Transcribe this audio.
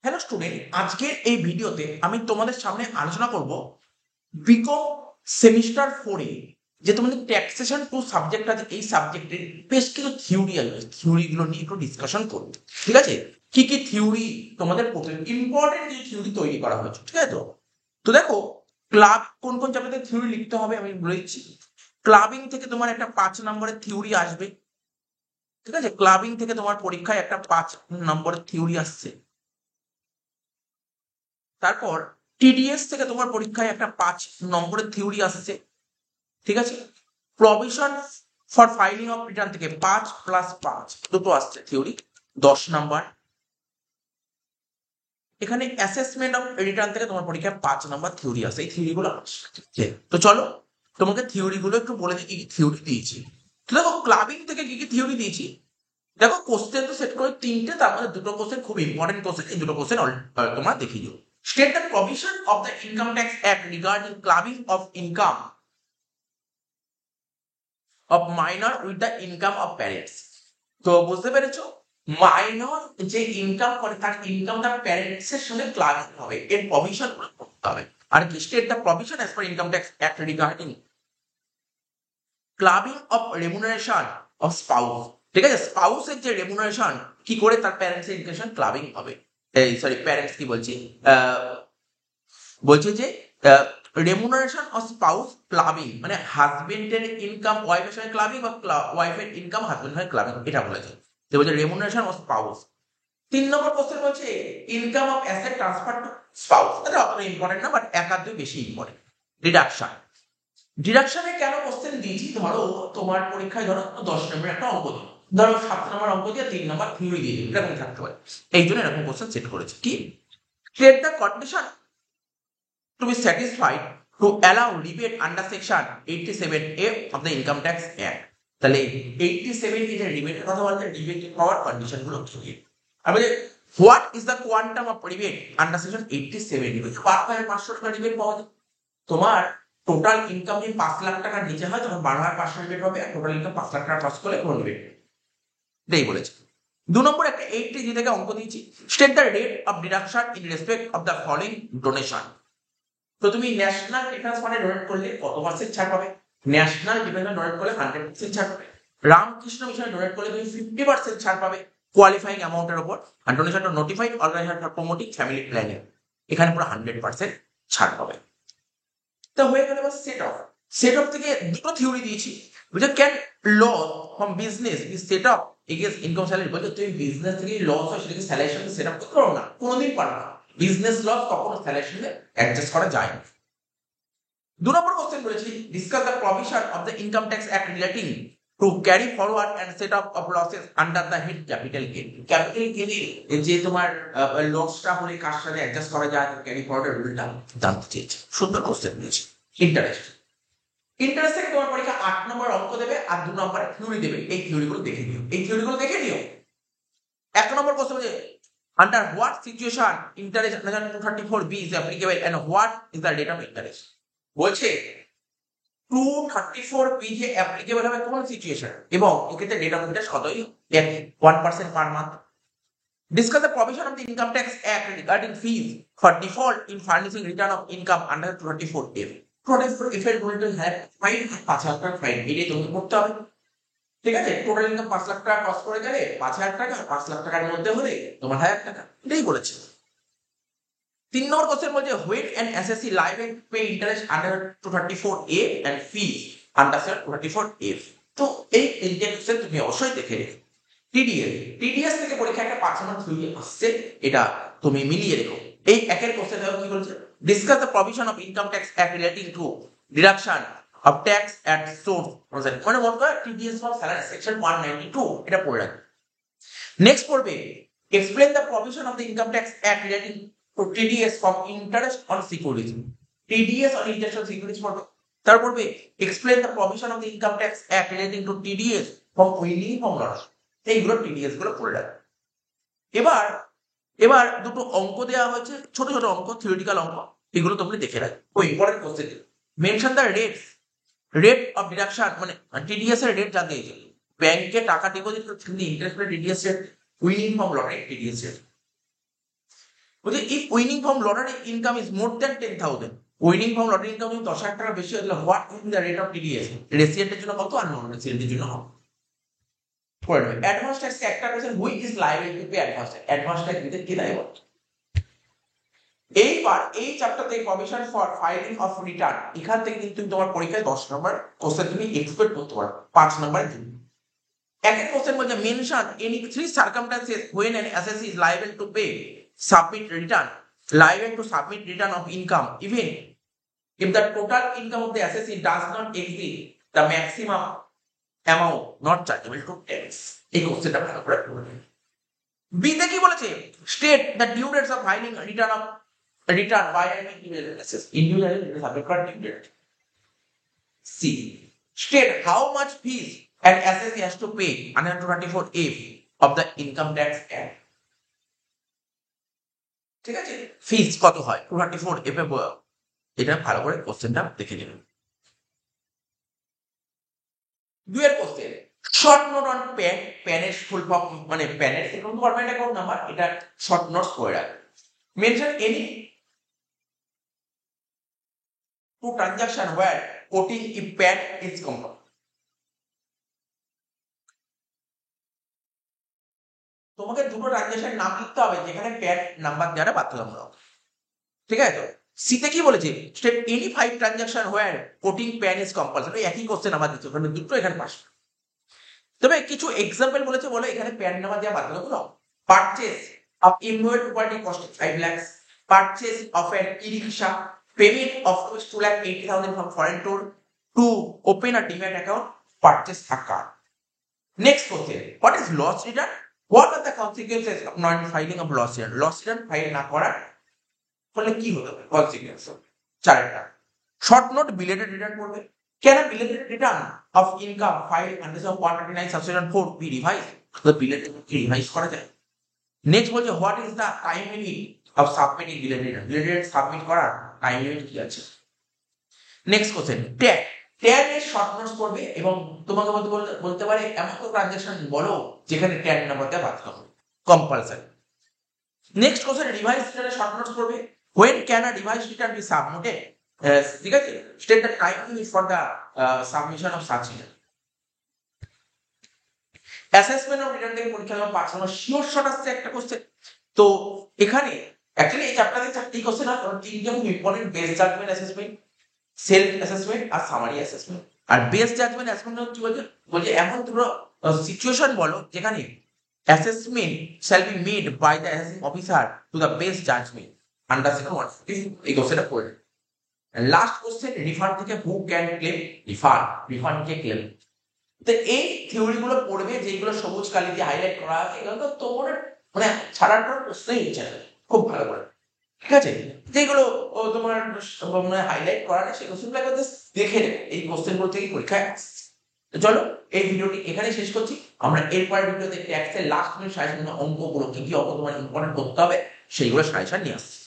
Hello student, আজকের এই ভিডিওতে আমি তোমাদের সামনে আলোচনা করব বিকম সেমিস্টার 4 যে তোমাদের ট্যাক্সেশন 2 সাবজেক্ট আছে, এই সাবজেক্টের বেশ কিছু থিওরি আছে, থিওরিগুলো নিয়ে একটু ডিসকাশন করব। ঠিক আছে, কি কি থিওরি তোমাদের প্রথমে ইম্পর্টেন্ট যে থিওরি তৈরি করা হয়েছে, ঠিক আছে? তো দেখো, ক্লাব কোন কোন চ্যাপ্টারে থিওরি লিখতে হবে আমি বলে দিচ্ছি। ক্লাবিং থেকে তোমার একটা 5 নম্বরের থিওরি আসবে, ঠিক আছে? ক্লাবিং থেকে তোমার পরীক্ষায় একটা 5 নম্বরের থিওরি আসছে। তারপর টিডিএস থেকে তোমার পরীক্ষায় একটা 5 নম্বরের থিওরি আসছে, ঠিক আছে? Provision for filing of return থেকে 5+5 দুটো আসছে থিওরি, 10 নাম্বার। এখানে অ্যাসেসমেন্ট অফ রিটার্ন থেকে তোমার পরীক্ষায় 5 নাম্বার থিওরি আসে। এই থিওরিগুলো আসছে। তো চলো তোমাকে থিওরিগুলো একটু বলে দিই কি কি থিওরি দিয়েছি। তো দেখো, ক্লাবিং থেকে কি কি থিওরি দিয়েছি। দেখো, কোশ্চেন তো সেট করে 3টে, তার মধ্যে দুটো কোশ্চেন খুব ইম্পর্টেন্ট কোশ্চেন। এই দুটো কোশ্চেন তোমরা দেখিয়ে দিও। State the provision of the income tax act regarding clubbing of income of minor with the income of parents. তো বুঝতে পেরেছো, মাইনর যে ইনকাম করে তার ইনকাম তার প্যারেন্টস এর সঙ্গে ক্লাবিং হবে, এর প্রভিশন করতে হবে। আর কি, state the provision as per income tax act regarding clubbing of remuneration of spouse. ঠিক আছে, স্পাউসের যে রেমুনারেশন কি করে তার প্যারেন্টস এর ইনকাম ক্লাবিং হবে। এই সরি, প্যারেন্টস কি বলছি, বলছে যে রেমুনারেশন অফ স্পাউস ক্লাবিং মানে হাজবেন্ডের ইনকাম ওয়াইফের সঙ্গে ক্লাবিং বা ওয়াইফের ইনকাম হাজবেন্ডের সঙ্গে ক্লাবিং, এটা বলেছে। তো বলছে remuneration of spouse. 3 number question বলছে income of asset transfer to spouse. এটা অতটা ইম্পর্টেন্ট না, বাট এক আধ দুই বেশি ইম্পর্টেন্ট। ডিডাকশন। ডিডাকশনে কেন কোশ্চেন দিয়েছি, ধরো তোমার পরীক্ষায় ধরো 10 নম্বরের একটা অঙ্ক দিল, ধরো 7 নম্বর অঙ্ক দিয়ে 3 নম্বর থিওরি দিয়ে দিল, এরকম থাকতে পারে। এই জন্য এরকম কোশ্চেন সেট করেছে। কি, state the condition to be satisfied to allow rebate under section 87A of the income tax act. তাহলে 87 এর যে রিবেটের কথা বলতে, রিবেট পাওয়ার কন্ডিশন গুলো কি। আমি বলি what is the quantum of rebate under section 87 rebate. 5,500 টাকা রিবেট পাওয়া যায়। তোমার টোটাল ইনকাম যদি 5 লাখ টাকার নিচে হয় তখন 12,500 রিবেট হবে, আর টোটাল ইনকাম 5 লাখ টাকা ক্রস করলে কোনো রিবেট। এটাই বলেছে। 2 নম্বর একটা 80 থেকে অঙ্ক দিয়েছি। State the rate of deduction in respect of the following donation. তো তুমি ন্যাশনাল ডিফেন্স ফান্ডে ডোনেট করলে কত পার্সেন্ট ছাড় পাবে? ন্যাশনাল ডিফেন্স ডোনেট করলে 100% ছাড় পাবে। রামকৃষ্ণ মিশনে ডোনেট করলে তুমি 50% ছাড় পাবে কোয়ালিফাইং অ্যামাউন্টের উপর। আর ডোনেশনটা notified organisation for promoting family planning, এখানে পুরো 100% ছাড় পাবে। তো হয়ে গেল এবার সেট অফ। সেট অফ থেকে দুটো থিওরি দিয়েছি। বুঝছো, can loss from business be set off against income salary. বলছো তুমি বিজনেস থেকে লস হয় সেটাকে স্যালারির সঙ্গে সেট আপ করতে পারো না, কোনোদিন পারো না। বিজনেস লস কখনো স্যালারির সঙ্গে অ্যাডজাস্ট করা যায় না। 2 নম্বর কোশ্চেন বলেছি discuss the provision of the income tax act relating to carry forward and set up of losses under the head capital gain. Capital gain যে তোমার লসটা হলে কার সাথে অ্যাডজাস্ট করা যায়, ক্যারি ফরওয়ার্ডের রুলটা জানতে চেয়েছে। সুন্দর কোশ্চেন দিয়েছে। ইন্টারেস্ট। ইন্টারেস্ট থেকে তোমার পরীক্ষা 8 নম্বর অঙ্ক দেবে আর 2 নম্বরে থিওরি দেবে। এই থিওরিগুলো দেখে নিও, এই থিওরিগুলো দেখে নিও। 1 নম্বর কোশ্চেন বলে under what situation interest under 234B is applicable and what is the rate of interest। বলছে 234B যে অ্যাপ্লিকেবল হবে কোন সিচুয়েশন, এবং এক্ষেত্রে রেট অফ ইন্টারেস্ট কতই 1% per month. Discuss the provision of the Income Tax Act regarding fees for default in furnishing return of income under 234F। 234F এর going to have fine 5,000 টাকা fine, এটাই তোমাকে করতে হবে। ঠিক আছে, টোটাল ইনকাম 5 লাখ টাকা ক্রস করে গেলে 5,000 টাকা, 5 লাখ টাকার মধ্যে হলে তোমার 1,000 টাকা, এটাই বলেছে। 3 নম্বর কোশ্চেন বলছে when an assessee liable to pay interest under 234A and fees under 234F। তো এই তিনটে কোশ্চেন তুমি অবশ্যই দেখে রেখো। টিডিএস থেকে পরীক্ষা একটা 5 নম্বর থিওরি আসছে, এটা তুমি মিলিয়ে রেখো। এই একের কোশ্চেন দেখো কি বলছে, discuss the provision of income tax act relating two deduction of tax at source. মানে মনে করো টিডিএস ফর স্যালারি সেকশন 192, এটা পড়ে রাখবে। নেক্সট পড়বে explain the provision of the income tax act relating to TDS from interest on securities. TDS on interest on securities পড়বে। তারপর পড়বে explain the provision of the income tax act relating to TDS from winning from loss. এইগুলো TDS গুলো পড়ে রাখবে। এবার দুটো অঙ্ক দেওয়া হয়েছে, ছোট ছোট অঙ্ক, থিওরিটিক্যাল অঙ্ক, এগুলো তোমরা দেখে রাখবে। ওই important question mention the rate of deduction, মানে টিডিএস এর রেট জানতে চাইছে। ব্যাংকে টাকা ডিপোজিট করতে interest rate TDS rate, winning from loss TDS rate. বলছে if winning from lottery income is more than 10,000, winning from lottery income যদি 10,000 টাকা বেশি হয় তাহলে what will be the rate of TDS, রেসিডেন্টের জন্য কত আর নন রেসিডেন্টের জন্য কত করে নেবে। অ্যাডভান্স ট্যাক্স একটা question, who is liable to pay advance tax, advance tax দিতে কে দায়বদ্ধ। এইবার এই চ্যাপ্টারতে commission for filing of return, এখান থেকে কিন্তু তোমার পরীক্ষায় 10 নম্বর কোশ্চেন তুমি এক্সপেক্ট করতে পারো 5 নম্বরের জন্য। এক কোশ্চেন বলছে mention any 3 circumstances when an assessee is liable to pay submit return, liable to submit return of income even if the total income of the assessee does not exceed the maximum amount not chargeable to tax। এই কোশ্চেনটা ভালো করে পড়বে। B তে কি বলেছে, state the due dates of filing return by an individual assessee, individual subject for due date। C, state how much fees an assessee has to pay under 224F of the Income Tax Act। ঠিক আছে, ফিস কত হয় 224F এ, এটা ভালো করে কোশ্চেনটা দেখে নেবেন। দুয়ের question, short note on PAN, প্যানের ফুল ফর্ম মানে প্যানের অ্যাকাউন্ট ফরম্যাট অ্যাকাউন্ট নাম্বার, এটা শর্ট নোটস করে রাখবেন। Mention any two transaction where quoting if PAN is common. তোমাকে দুটো ট্রানজাকশন নাম লিখতে হবে যেখানে প্যান নাম্বার দেওয়াটা বাধ্যতামূলক। ঠিক আছে, তো সিতে কি বলেছে, state any 5 transaction where quoting PAN is compulsory, একই কোশ্চেন আমার দিচ্ছে, ওখানে দুটো এখানে পাস। তবে কিছু এক্সাম্পল বলেছে, বলে এখানে প্যান নাম্বার দেওয়া বাধ্যতামূলক। Purchase of immovable property cost 5 lakh, purchase of an e rickshaw, payment of 2,80,000 from foreign tour to open a demat account, purchase a car। Next question, what is loss return? What are the consequences of not filing of loss return? Loss return file না করার ফলে কি হতে পারে consequence? চারটা। Short note belated return করবে। Can a belated return of income filed under section 129 subsection 4 be revised? The belated revise করা যায়। নেক্সট বলছে what is the time limit of submitting belated return, belated submit করার time limit কি আছে। Next question, tag, tag এর short notes করবে এবং তোমাকে বলতে পারে এমন তো ট্রানজাকশন বলো যেখানে ট্যাগ নাম্বার দেওয়া বাধ্যতামূলক, কম্পালসরি। নেক্সট কোশ্চেন, রিভাইজ রিটার্নের শর্ট নোটস করবে। when can a revised return be submitted? ঠিক আছে, state the time limit for the submission of such return. Assessment of return থেকে পরীক্ষা দেওয়া 5 নম্বর শিওর শর্ট আসছে একটা কোশ্চেন। তো এখানে অ্যাকচুয়ালি এই চ্যাপ্টারে 4টি কোশ্চেন আছে, তিনটে খুব important, best judgement assessment, self assessment আর সামারি অ্যাসেসমেন্ট। আর বেস জাজমেন্ট অ্যাসেসমেন্ট কি বলছে, বলছে এমন দুটো সিচুয়েশন বলো যেখানে assessment shall be made by the assessing officer to the best judgement under section 150। এই কোশ্চেনটা পড়ে। লাস্ট কোশ্চেন, রিফান্ড থেকে হু ক্যান ক্লেম রিফান্ড কে ক্লেম। তো এই থিওরি গুলো পড়বে যেগুলো সবুজ কালি দিয়ে হাইলাইট করা আছে, এগুলো তো তোমার মানে ছাড়াটা প্রশ্নই হচ্ছে না খুব ভালো করে। ঠিক আছে, যেগুলো তোমার মানে হাইলাইট করা নেই সেই কোশ্চেনগুলো একবার দেখে নেবে, এই কোশ্চেনগুলো থেকে পরীক্ষায় আসছে। তো চলো এই ভিডিওটি এখানে শেষ করছি। আমরা এরপরের ভিডিওতে ট্যাক্সের লাস্ট মিনিট সাজেশন অঙ্কগুলো কি কি অঙ্ক তোমার ইম্পর্টেন্ট করতে হবে সেইগুলো সাজেশন নিয়ে আসছি।